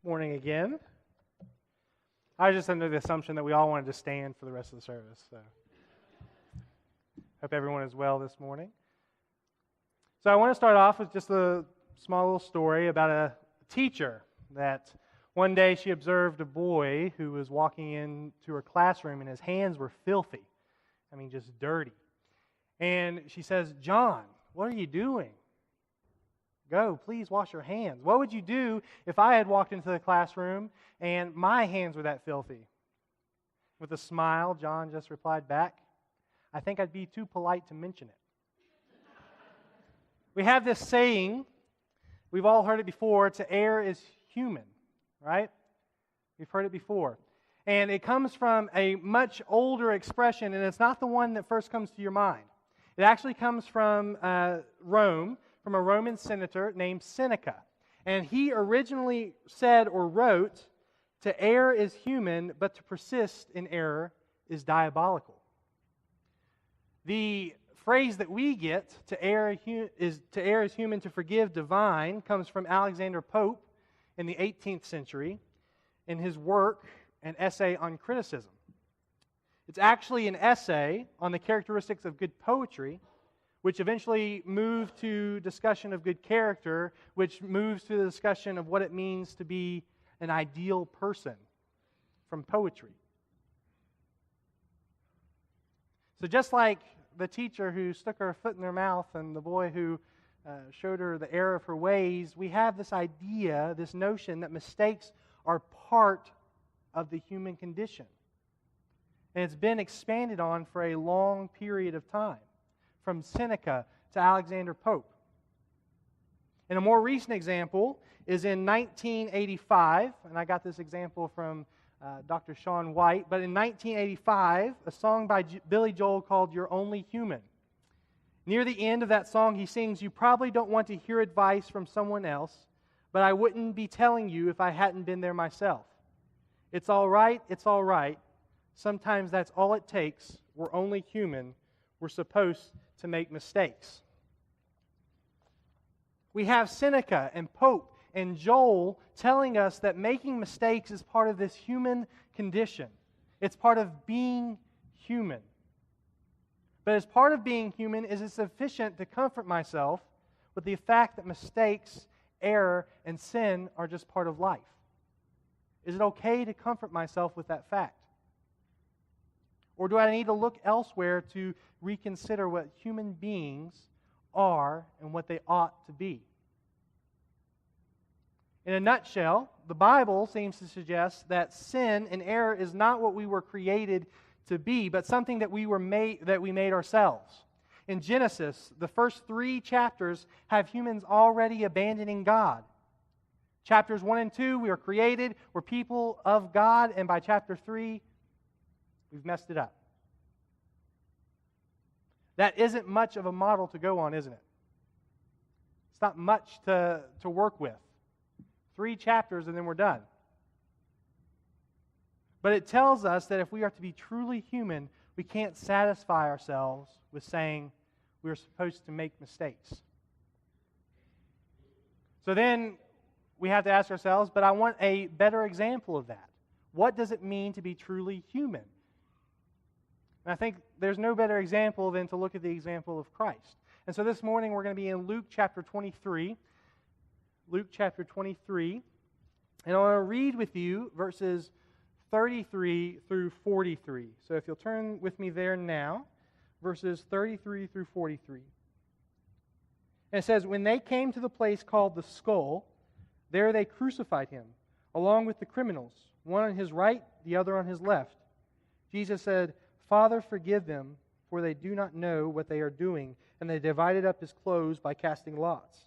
morning again. I was just under the assumption that we all wanted to stand for the rest of the service. So, hope everyone is well this morning. So I want to start off with just a small little story about a teacher that one day she observed a boy who was walking into her classroom and his hands were filthy. I mean, just dirty. And she says, "John, what are you doing? Go, please wash your hands." What would you do if I had walked into the classroom and my hands were that filthy? With a smile, John just replied back, "I think I'd be too polite to mention it." We have this saying, we've all heard it before, to err is human, right? We've heard it before. And it comes from a much older expression, and it's not the one that first comes to your mind. It actually comes from Rome, from a Roman senator named Seneca. And he originally said or wrote, "To err is human, but to persist in error is diabolical." The phrase that we get, to err is human, to forgive divine, comes from Alexander Pope in the 18th century in his work, An Essay on Criticism. It's actually an essay on the characteristics of good poetry, which eventually moved to discussion of good character, which moves to the discussion of what it means to be an ideal person from poetry. So just like the teacher who stuck her foot in her mouth and the boy who showed her the error of her ways, we have this idea, this notion that mistakes are part of the human condition. And it's been expanded on for a long period of time, from Seneca to Alexander Pope. And a more recent example is in 1985, and I got this example from Dr. Shaun White, but in 1985, a song by Billy Joel called "You're Only Human." Near the end of that song, he sings, "You probably don't want to hear advice from someone else, but I wouldn't be telling you if I hadn't been there myself. It's all right, it's all right. Sometimes that's all it takes. We're only human. We're supposed to make mistakes." We have Seneca and Pope and Joel telling us that making mistakes is part of this human condition. It's part of being human. But as part of being human, is it sufficient to comfort myself with the fact that mistakes, error, and sin are just part of life? Is it okay to comfort myself with that fact? Or do I need to look elsewhere to reconsider what human beings are and what they ought to be? In a nutshell, the Bible seems to suggest that sin and error is not what we were created to be, but something that we made ourselves. In Genesis, the first 3 chapters have humans already abandoning God. Chapters 1 and 2, we are created, we're people of God, and by chapter 3, we've messed it up. That isn't much of a model to go on, isn't it? It's not much to work with. 3 chapters and then we're done. But it tells us that if we are to be truly human, we can't satisfy ourselves with saying we're supposed to make mistakes. So then we have to ask ourselves, but I want a better example of that. What does it mean to be truly human? And I think there's no better example than to look at the example of Christ. And so this morning we're going to be in Luke chapter 23. Luke chapter 23. And I want to read with you verses 33 through 43. So if you'll turn with me there now, verses 33 through 43. And it says, "When they came to the place called the Skull, there they crucified him, along with the criminals, one on his right, the other on his left. Jesus said, 'Father, forgive them, for they do not know what they are doing.' And they divided up his clothes by casting lots.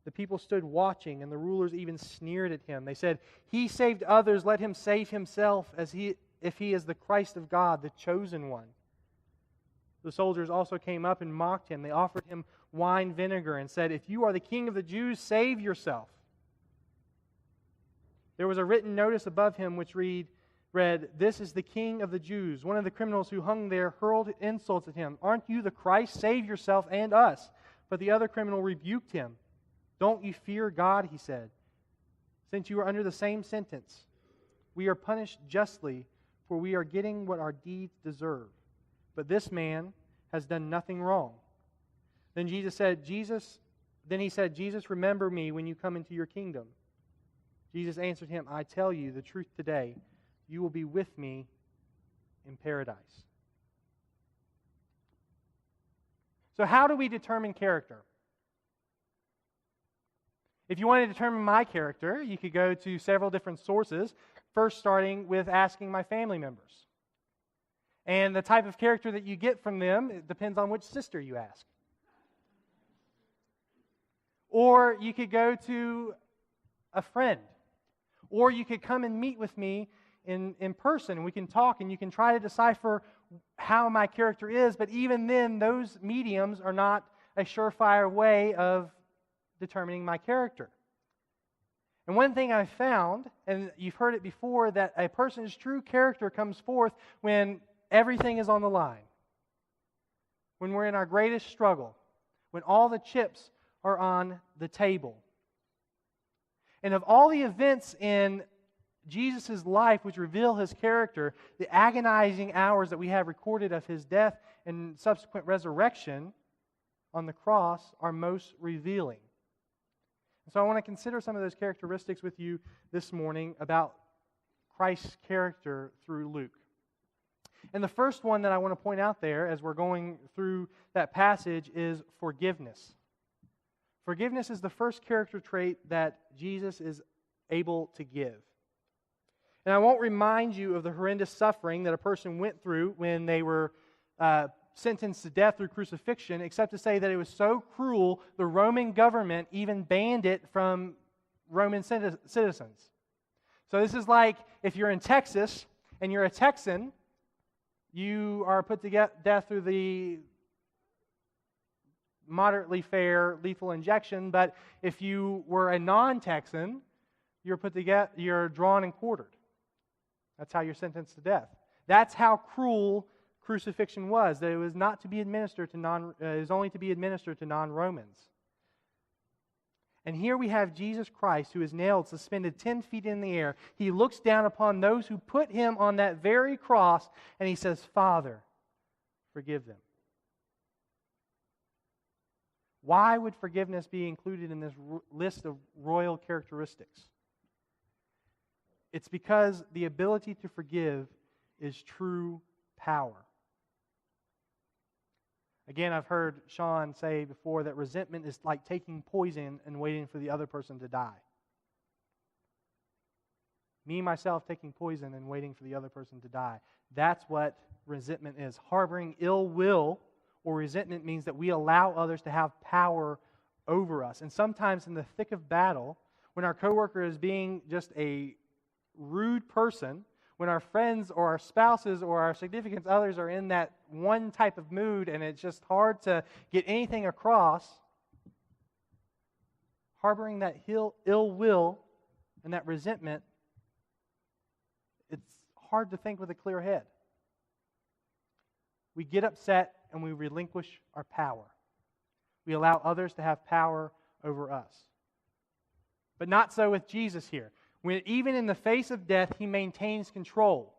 The people stood watching, and the rulers even sneered at him. They said, 'He saved others, let him save himself, if he is the Christ of God, the chosen one.' The soldiers also came up and mocked him. They offered him wine vinegar and said, 'If you are the king of the Jews, save yourself.' There was a written notice above him which read, 'This is the King of the Jews.' One of the criminals who hung there hurled insults at him. 'Aren't you the Christ? Save yourself and us.' But the other criminal rebuked him. 'Don't you fear God?' he said, since you are under the same sentence. We are punished justly, for we are getting what our deeds deserve. But this man has done nothing wrong." Then he said, Jesus, "Remember me when you come into your kingdom." Jesus answered him, "I tell you the truth today, you will be with me in paradise." So how do we determine character? If you want to determine my character, you could go to several different sources, first starting with asking my family members. And the type of character that you get from them, it depends on which sister you ask. Or you could go to a friend. Or you could come and meet with me in person, and we can talk, and you can try to decipher how my character is, but even then, those mediums are not a surefire way of determining my character. And one thing I've found, and you've heard it before, that a person's true character comes forth when everything is on the line. When we're in our greatest struggle. When all the chips are on the table. And of all the events in Jesus' life which reveal His character, the agonizing hours that we have recorded of His death and subsequent resurrection on the cross are most revealing. So I want to consider some of those characteristics with you this morning about Christ's character through Luke. And the first one that I want to point out there as we're going through that passage is forgiveness. Forgiveness is the first character trait that Jesus is able to give. And I won't remind you of the horrendous suffering that a person went through when they were sentenced to death through crucifixion, except to say that it was so cruel, the Roman government even banned it from Roman citizens. So this is like if you're in Texas and you're a Texan, you are put to death through the moderately fair lethal injection, but if you were a non-Texan, you're drawn and quartered. That's how you're sentenced to death. That's how cruel crucifixion was, that it was not to be administered to it was only to be administered to non-Romans. And here we have Jesus Christ, who is nailed, suspended 10 feet in the air. He looks down upon those who put Him on that very cross, and He says, "Father, forgive them." Why would forgiveness be included in this list of royal characteristics? It's because the ability to forgive is true power. Again, I've heard Sean say before that resentment is like taking poison and waiting for the other person to die. Me, myself, taking poison and waiting for the other person to die. That's what resentment is. Harboring ill will or resentment means that we allow others to have power over us. And sometimes in the thick of battle, when our coworker is being just a rude person, when our friends or our spouses or our significant others are in that one type of mood and it's just hard to get anything across, harboring that ill will and that resentment, it's hard to think with a clear head. We get upset and we relinquish our power. We allow others to have power over us. But not so with Jesus here. When even in the face of death, He maintains control.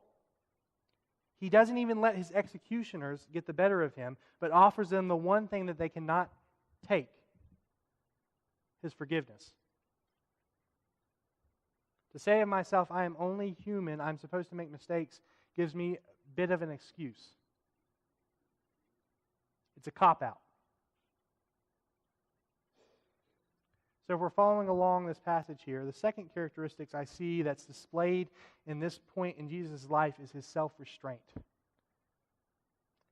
He doesn't even let His executioners get the better of Him, but offers them the one thing that they cannot take: His forgiveness. To say of myself, I am only human, I'm supposed to make mistakes, gives me a bit of an excuse. It's a cop-out. So if we're following along this passage here, the second characteristics I see that's displayed in this point in Jesus' life is His self-restraint.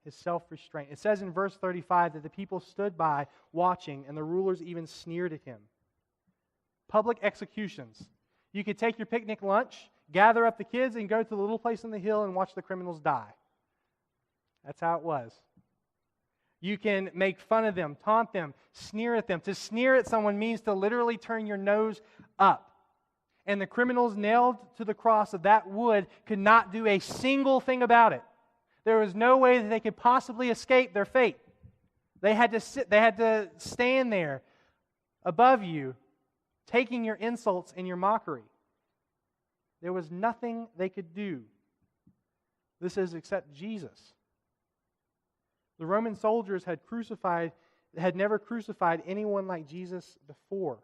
His self-restraint. It says in verse 35 that the people stood by watching, and the rulers even sneered at Him. Public executions. You could take your picnic lunch, gather up the kids, and go to the little place on the hill and watch the criminals die. That's how it was. You can make fun of them, taunt them, sneer at them. To sneer at someone means to literally turn your nose up. And the criminals nailed to the cross of that wood could not do a single thing about it. There was no way that they could possibly escape their fate. They had to stand there above you, taking your insults and your mockery. There was nothing they could do. This is except Jesus. The Roman soldiers had never crucified anyone like Jesus before.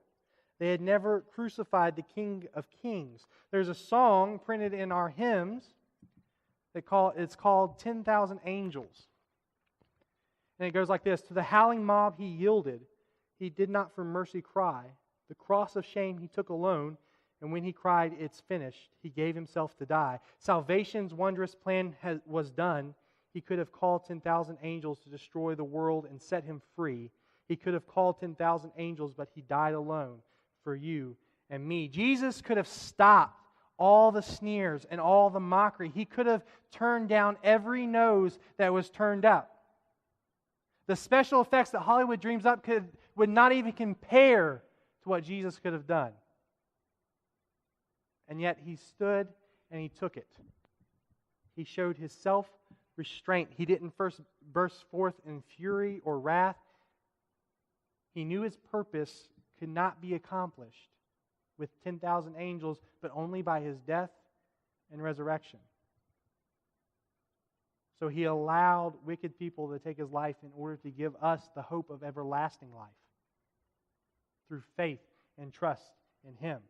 They had never crucified the King of Kings. There's a song printed in our hymns. It's called 10,000 Angels. And it goes like this: to the howling mob he yielded. He did not for mercy cry. The cross of shame he took alone. And when he cried, "It's finished," he gave himself to die. Salvation's wondrous plan was done. He could have called 10,000 angels to destroy the world and set him free. He could have called 10,000 angels, but he died alone for you and me. Jesus could have stopped all the sneers and all the mockery. He could have turned down every nose that was turned up. The special effects that Hollywood dreams up would not even compare to what Jesus could have done. And yet he stood and he took it. He showed his self-restraint. He didn't first burst forth in fury or wrath. He knew his purpose could not be accomplished with 10,000 angels, but only by his death and resurrection. So he allowed wicked people to take his life in order to give us the hope of everlasting life through faith and trust in him.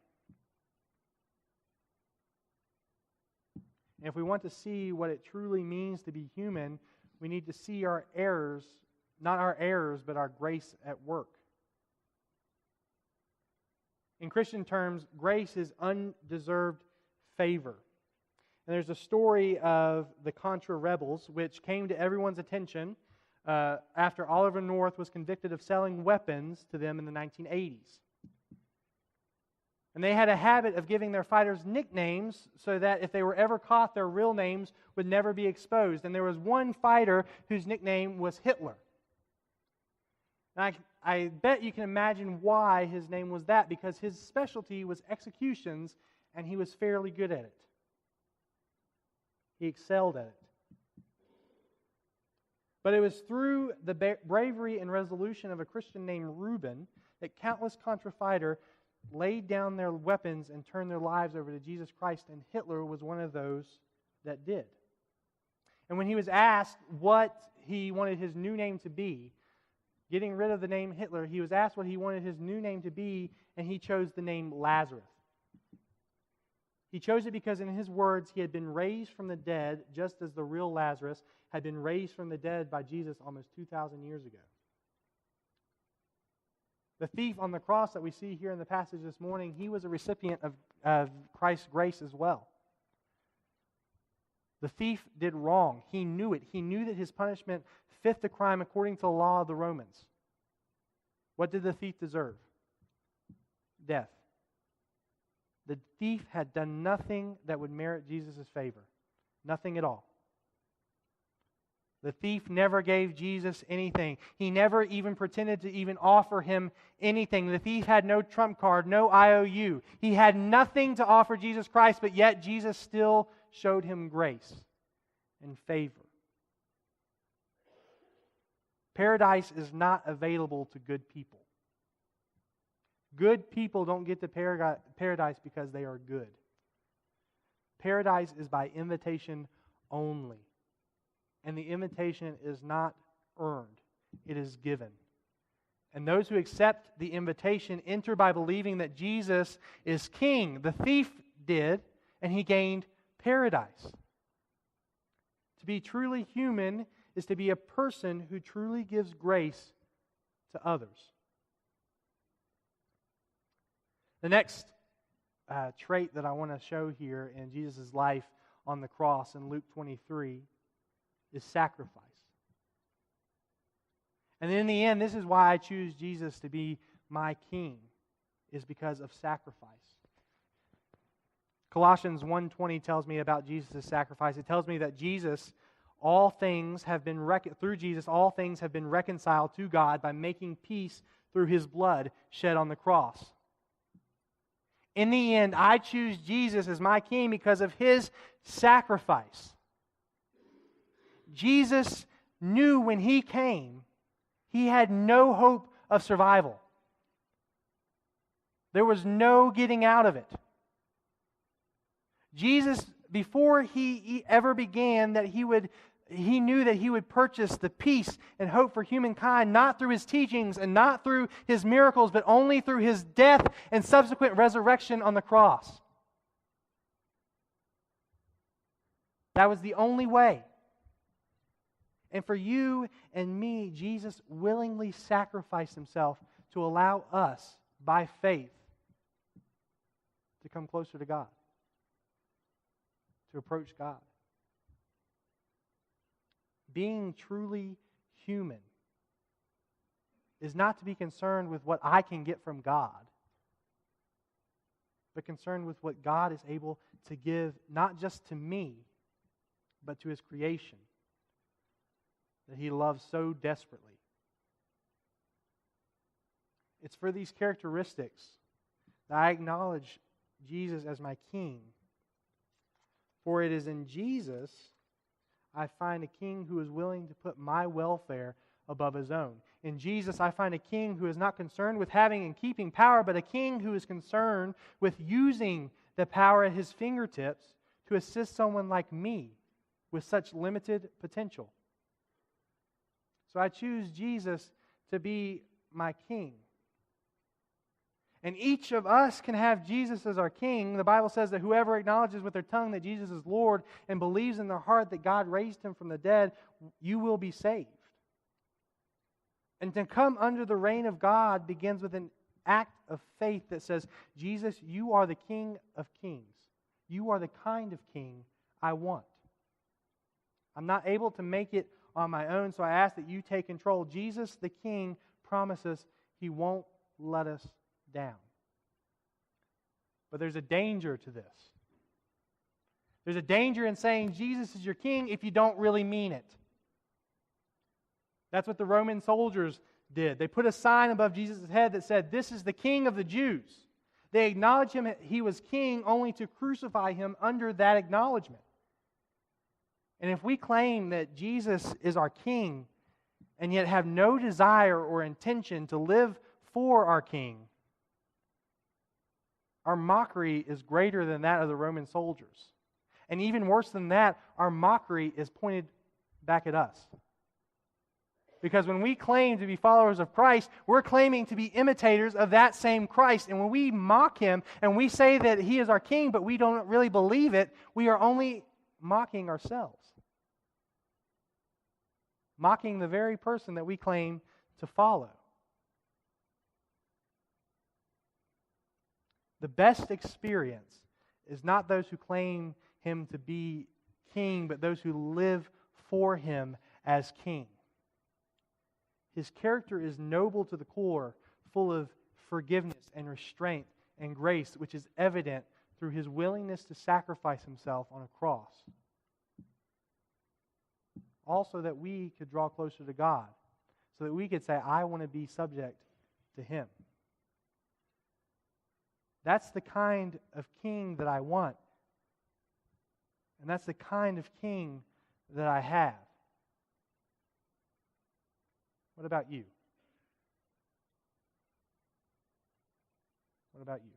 And if we want to see what it truly means to be human, we need to see our errors, not our errors, but our grace at work. In Christian terms, grace is undeserved favor. And there's a story of the Contra rebels, which came to everyone's attention after Oliver North was convicted of selling weapons to them in the 1980s. And they had a habit of giving their fighters nicknames so that if they were ever caught, their real names would never be exposed. And there was one fighter whose nickname was Hitler. And I bet you can imagine why his name was that, because his specialty was executions, and he was fairly good at it. He excelled at it. But it was through the bravery and resolution of a Christian named Reuben that countless Contra fighters laid down their weapons and turned their lives over to Jesus Christ, and Hitler was one of those that did. And when he was asked what he wanted his new name to be, getting rid of the name Hitler, he was asked what he wanted his new name to be, and he chose the name Lazarus. He chose it because, in his words, he had been raised from the dead, just as the real Lazarus had been raised from the dead by Jesus almost 2,000 years ago. The thief on the cross that we see here in the passage this morning, he was a recipient of Christ's grace as well. The thief did wrong. He knew it. He knew that his punishment fit the crime according to the law of the Romans. What did the thief deserve? Death. The thief had done nothing that would merit Jesus' favor. Nothing at all. The thief never gave Jesus anything. He never even pretended to even offer him anything. The thief had no trump card, no IOU. He had nothing to offer Jesus Christ, but yet Jesus still showed him grace and favor. Paradise is not available to good people. Good people don't get to paradise because they are good. Paradise is by invitation only. And the invitation is not earned. It is given. And those who accept the invitation enter by believing that Jesus is King. The thief did, and he gained paradise. To be truly human is to be a person who truly gives grace to others. The next trait that I want to show here in Jesus' life on the cross in Luke 23 is sacrifice. And in the end, this is why I choose Jesus to be my King, is because of sacrifice. Colossians 1:20 tells me about Jesus' sacrifice. It tells me that Jesus, through Jesus, all things have been reconciled to God by making peace through His blood shed on the cross. In the end, I choose Jesus as my King because of His sacrifice. Jesus knew when He came, He had no hope of survival. There was no getting out of it. Jesus, before he ever began, he knew that he would purchase the peace and hope for humankind, not through his teachings and not through his miracles, but only through his death and subsequent resurrection on the cross. That was the only way. And for you and me, Jesus willingly sacrificed himself to allow us, by faith, to come closer to God, to approach God. Being truly human is not to be concerned with what I can get from God, but concerned with what God is able to give, not just to me, but to his creation that he loves so desperately. It's for these characteristics that I acknowledge Jesus as my King. For it is in Jesus I find a King who is willing to put my welfare above his own. In Jesus I find a King who is not concerned with having and keeping power, but a King who is concerned with using the power at his fingertips to assist someone like me with such limited potential. So I choose Jesus to be my King. And each of us can have Jesus as our King. The Bible says that whoever acknowledges with their tongue that Jesus is Lord and believes in their heart that God raised him from the dead, you will be saved. And to come under the reign of God begins with an act of faith that says, Jesus, you are the King of kings. You are the kind of King I want. I'm not able to make it on my own, so I ask that you take control. Jesus, the King, promises he won't let us down. But there's a danger to this. There's a danger in saying Jesus is your King if you don't really mean it. That's what the Roman soldiers did. They put a sign above Jesus' head that said, "This is the King of the Jews." They acknowledged him, he was king, only to crucify him under that acknowledgement. And if we claim that Jesus is our King and yet have no desire or intention to live for our King, our mockery is greater than that of the Roman soldiers. And even worse than that, our mockery is pointed back at us. Because when we claim to be followers of Christ, we're claiming to be imitators of that same Christ. And when we mock him and we say that he is our King, but we don't really believe it, we are only mocking ourselves. Mocking the very person that we claim to follow. The best experience is not those who claim him to be King, but those who live for him as King. His character is noble to the core, full of forgiveness and restraint and grace, which is evident through his willingness to sacrifice himself on a cross. Also that we could draw closer to God, so that we could say, I want to be subject to him. That's the kind of King that I want. And that's the kind of King that I have. What about you? What about you?